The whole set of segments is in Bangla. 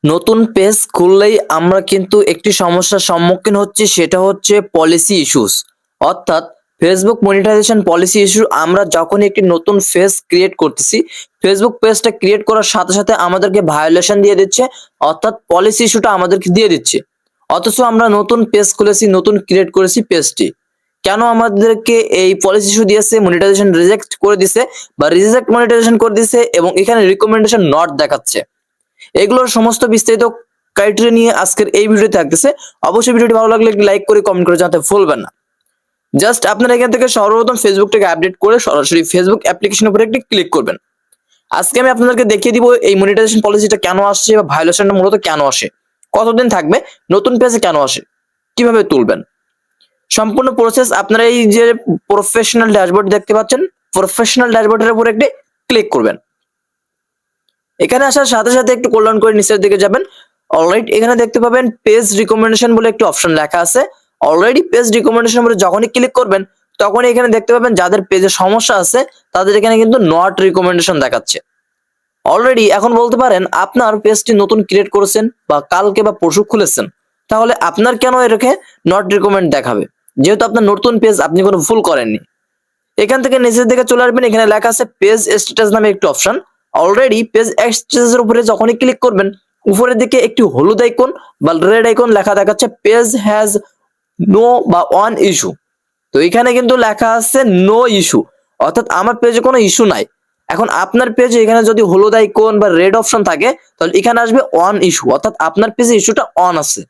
নতুন পেজ খুললেই আমরা কিন্তু একটি সমস্যার সম্মুখীন হচ্ছি, সেটা হচ্ছে পলিসি ইস্যুস। অর্থাৎ ফেসবুক মনিটাইজেশন পলিসি ইস্যু। আমরা যখনই একটি নতুন পেজ ক্রিয়েট করতেছি, ফেসবুক পেজটা ক্রিয়েট করার সাথে সাথে আমাদেরকে ভায়োলেশন দিয়ে দিচ্ছে, অর্থাৎ পলিসি ইস্যুটা আমাদেরকে দিয়ে দিচ্ছে। অথচ আমরা নতুন পেজ খুলেছি, নতুন ক্রিয়েট করেছি পেজটি, কেন আমাদেরকে এই পলিসি ইস্যু দিয়েছে, মনিটাইজেশন রিজেক্ট করে দিছে বা রিজেক্ট মনিটাইজেশন করে দিছে, এবং এখানে রিকমেন্ডেশন নট দেখাচ্ছে। এগুলোর সমস্ত বিস্তারিত ক্রাইটেরিয়া নিয়ে আজকের এই ভিডিওতে থাকতেছে। অবশ্যই ভিডিওটি ভালো লাগলে একটি লাইক করে কমেন্ট করে জানাতে ভুলবেন না। জাস্ট আপনারা এখান থেকে সর্বপ্রথম ফেসবুকটাকে আপডেট করে সরাসরি ফেসবুক অ্যাপ্লিকেশনের উপরে একটি ক্লিক করবেন। আজকে আমি আপনাদেরকে দেখিয়ে দিব এই মনিটাইজেশন পলিসিটা কেন আসছে বা ভায়োলেশনটা মূলত কেন আসে, কতদিন থাকবে, নতুন পেজে কেন আসে, কিভাবে তুলবেন, সম্পূর্ণ প্রসেস। আপনারা এই যে প্রফেশনাল ড্যাশবোর্ড দেখতে পাচ্ছেন, প্রফেশনাল ড্যাশবোর্ডের উপরে একটি ক্লিক করবেন। এখানে আসার সাথে সাথে একটু কল্যাণ করে নিচের দিকে যাবেন। অলরাইট, এখানে দেখতে পাবেন পেজ রিকমেন্ডেশন বলে একটি অপশন লেখা আছে। অলরেডি পেজ রিকমেন্ডেশন বলে যখনই ক্লিক করবেন তখনই এখানে দেখতে পাবেন যাদের পেজে সমস্যা আছে তাদের এখানে কিন্তু নট রিকমেন্ডেশন দেখাচ্ছে। অলরেডি এখন বলতে পারেন আপনার পেজটি নতুন ক্রিয়েট করেছেন বা কালকে বা পরশু খুলেছেন, তাহলে আপনার কেন এরকে নট রিকমেন্ড দেখাবে, যেহেতু আপনার নতুন পেজ, আপনি কোনো ভুল করেননি। এখান থেকে নিচের দিকে চলে আসবেন, এখানে লেখা আছে পেজ স্ট্যাটাস নামে একটি অপশন। অলরেডি পেজ স্ট্যাটাসের উপরে যখনই ক্লিক করবেন উপরের দিকে একটি হলুদ আইকন বা রেড আইকন লেখা দেখাচ্ছে পেজ হ্যাজ নো বা অন ইস্যু। তো এখানে কিন্তু লেখা আছে নো ইস্যু, অর্থাৎ আমার পেজে কোনো ইস্যু নাই। এখন আপনার পেজে এখানে যদি হলুদ আইকন বা রেড অপশন থাকে তাহলে এখানে আসবে অন ইস্যু, অর্থাৎ আপনার পেজে ইস্যুটা অন আছে।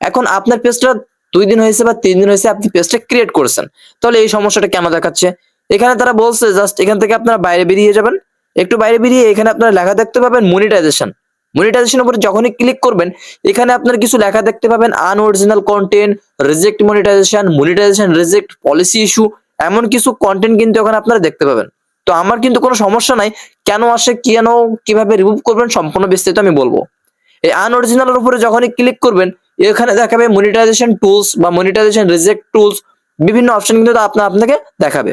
এখন আপনার পেজটা 2 দিন হয়েছে বা 3 দিন হয়েছে আপনি পেজটা ক্রিয়েট করেছেন, তাহলে এই সমস্যাটা কেন দেখাচ্ছে? এখানে তারা বলছে জাস্ট এখান থেকে আপনারা বাইরে বেরিয়ে যাবেন। একটু বাইরে বেরিয়ে এখানে আপনারা লেখা দেখতে পাবেন মনিটাইজেশন। মনিটাইজেশন উপরে যখনই ক্লিক করবেন এখানে আপনার কিছু লেখা দেখতে পাবেন unoriginal content, reject monetization, monetization reject, policy issue, এমন কিছু কন্টেন্ট কিন্তু এখানে আপনারা দেখতে পাবেন। তো আমার কিন্তু কোনো সমস্যা নাই, কেন আসে, কেন, কিভাবে রিমুভ করবেন সম্পূর্ণ বিস্তারিত আমি বলবো। এই আনঅরিজিনালের উপরে যখনই ক্লিক করবেন এখানে দেখাবে মনিটাইজেশন টুলস বা মনিটাইজেশন রিজেক্ট টুলস, বিভিন্ন অপশন কিন্তু আপনাকে দেখাবে।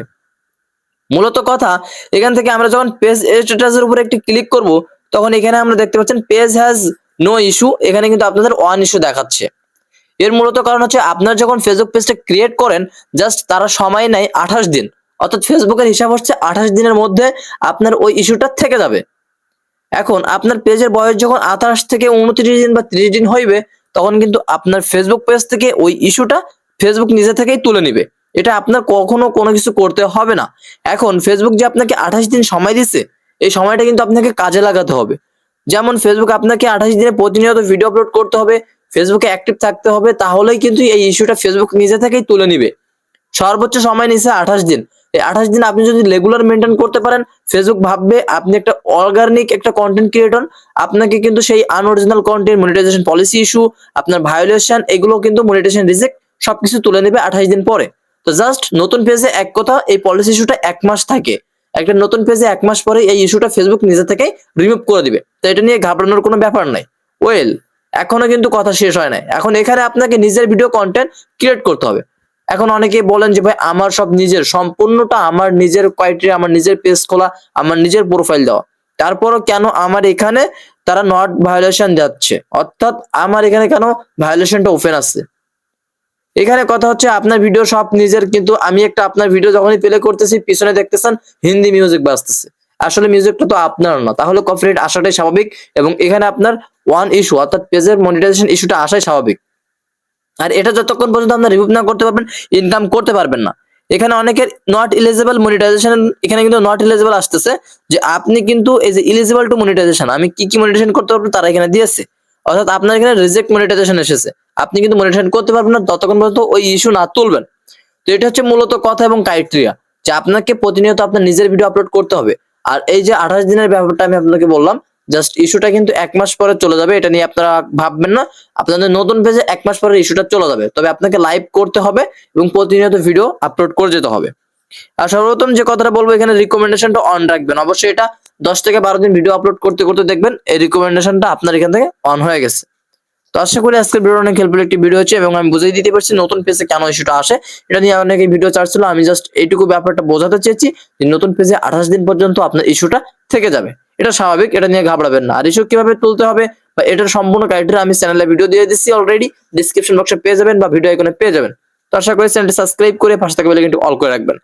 মূলত কথা, এখান থেকে আমরা যখন পেজ স্ট্যাটাসের উপরে একটি ক্লিক করব তখন এখানে আমরা দেখতে পাচ্ছেন পেজ হ্যাজ নো ইস্যু, এখানে কিন্তু আপনাদের ওয়ান ইস্যু দেখাচ্ছে। এর মূলত কারণ হচ্ছে আপনার যখন ফেসবুক পেজটা ক্রিয়েট করেন জাস্ট তারা সময় নেয় 28 দিন, অর্থাৎ ফেসবুকের হিসাব হচ্ছে 28 দিনের মধ্যে আপনার ওই ইস্যুটা থেকে যাবে। এখন আপনার পেজের বয়স যখন 28 থেকে 29 দিন বা 30 দিন হইবে তখন কিন্তু আপনার ফেসবুক পেজ থেকে ওই ইস্যুটা ফেসবুক নিজে থেকেই তুলে নিবে। এটা আপনার কখনো কোনো কিছু করতে হবে না। এখন ফেসবুক যে আপনাকে 28 দিন সময় দিচ্ছে, এই সময়টা কিন্তু আপনাকে কাজে লাগাতে হবে। যেমন ফেসবুক আপনাকে 28 দিনে প্রতিনিয়ত ভিডিও আপলোড করতে হবে, ফেসবুকে অ্যাক্টিভ থাকতে হবে, তাহলেই কিন্তু এই ইস্যুটা ফেসবুক নিজে থেকেই তুলে নিবে। সর্বোচ্চ সময় নিচ্ছে 28 দিন। এই 28 দিন আপনি যদি রেগুলার মেনটেন করতে পারেন ফেসবুক ভাববে আপনি একটা অর্গানিক একটা কন্টেন্ট ক্রিয়েটর। আপনাকে কিন্তু সেই unoriginal content, monetization policy issue, আপনার ভায়োলেশন, এগুলো কিন্তু মনিটাইজেশন রিজেক্ট সবকিছু তুলে নেবে 28 দিন পরে। তো জাস্ট নতুন পেজে এক কথা, এই পলিসি ইস্যুটা 1 মাস থাকে। একটা নতুন পেজে 1 মাস পরে এই ইস্যুটা ফেসবুক নিজে থেকেই রিমুভ করে দিবে। তো এটা নিয়ে ঘাবড়ানোর কোনো ব্যাপার নাই। ওয়েল, এখনো কিন্তু কথা শেষ হয় নাই। এখন এখানে আপনাকে নিজের ভিডিও কন্টেন্ট ক্রিয়েট করতে হবে। এখন অনেকেই বলেন যে ভাই আমার সব নিজের, সম্পূর্ণটা আমার নিজের ক্রাইটেরিয়া, আমার নিজের পেজ খোলা, আমার নিজের প্রোফাইল দেওয়া, তারপরও কেন আমার এখানে তারা নট ভায়োলেশন যাচ্ছে, অর্থাৎ আমার এখানে কেন ভায়োলেশনটা ওপেন আছে? এখানে কথা হচ্ছে আপনার ভিডিও সব নিজের, কিন্তু আমি একটা আপনার ভিডিও যখনই প্লে করতেছি পিছনে দেখতেছেন হিন্দি মিউজিক বাজতেছে, আসলে মিউজিকটা তো আপনার না, তাহলে কপিরাইট আসাটাই স্বাভাবিক। এবং এখানে আপনার ওয়ান ইস্যু অর্থাৎ পেজের মনিটাইজেশন ইস্যুটা আসাই স্বাভাবিক। আর এটা যতক্ষণ পর্যন্ত আপনারা রিমুভ না করতে পারবেন ইনকাম করতে পারবেন না। এখানে অনেকের নট এলিজিবল মনিটাইজেশন, এখানে কিন্তু নট এলিজিবল আসতেছে, যে আপনি কিন্তু এই যে এলিজিবল টু মনিটাইজেশন, আমি কি কি মনিটাইজেশন করতে পারবো তারা এখানে দিয়েছে, অর্থাৎ আপনার এখানে রিজেক্ট মনিটাইজেশন এসেছে, আপনি কিন্তু মনিটাইজেশন করতে পারবেন না ততক্ষণ পর্যন্ত ওই ইস্যু না তুলবেন। তো এটা হচ্ছে মূলত কথা এবং ক্রাইটেরিয়া, যে আপনাকে প্রতিনিয়ত আপনার নিজের ভিডিও আপলোড করতে হবে। আর এই যে 28 দিনের ব্যাপারটা আমি আপনাকে বললাম, জাস্ট ইস্যুটা কিন্তু 1 মাস পরে চলে যাবে, এটা নিয়ে আপনারা ভাববেন না। আপনাদের নতুন পেজে 1 মাস পরে ইস্যুটা চলে যাবে, তবে আপনাকে লাইভ করতে হবে এবং প্রতিনিয়ত ভিডিও আপলোড করে যেতে হবে। আর সর্বপ্রথম যে কথাটা বলবো, এখানে রিকমেন্ডেশনটা অন রাখবেন অবশ্যই। এটা 10 থেকে 12 দিন ভিডিও আপলোড করতে করতে দেখবেন এই রিকমেন্ডেশনটা আপনার এখান থেকে অন হয়ে গেছে। তো আশা করি আজকের ভিডিও অনেক হেল্পফুল একটি ভিডিও হচ্ছে এবং আমি বুঝিয়ে দিতে পারছি নতুন পেজে কেন ইস্যুটা আসে। এটা নিয়ে অনেকে ভিডিও চাচ্ছিল, আমি জাস্ট এইটুকু ব্যাপারটা বোঝাতে চেয়েছি যে নতুন পেজে 28 দিন পর্যন্ত আপনার ইস্যুটা থেকে যাবে, এটা স্বাভাবিক, এটা নিয়ে ঘাবড়াবেন না। আর ইস্যু কিভাবে তুলতে হবে বা এটার সম্পূর্ণ ক্রাইটেরিয়া আমি চ্যানেলে ভিডিও দিয়ে দিচ্ছি অলরেডি, ডিসক্রিপশন বক্সে পেয়ে যাবেন বা ভিডিও আইকনে পেয়ে যাবেন। তো আশা করি চ্যানেলটি সাবস্ক্রাইব করে পাশে থাকা বেল আইকনটি অল করে রাখবেন।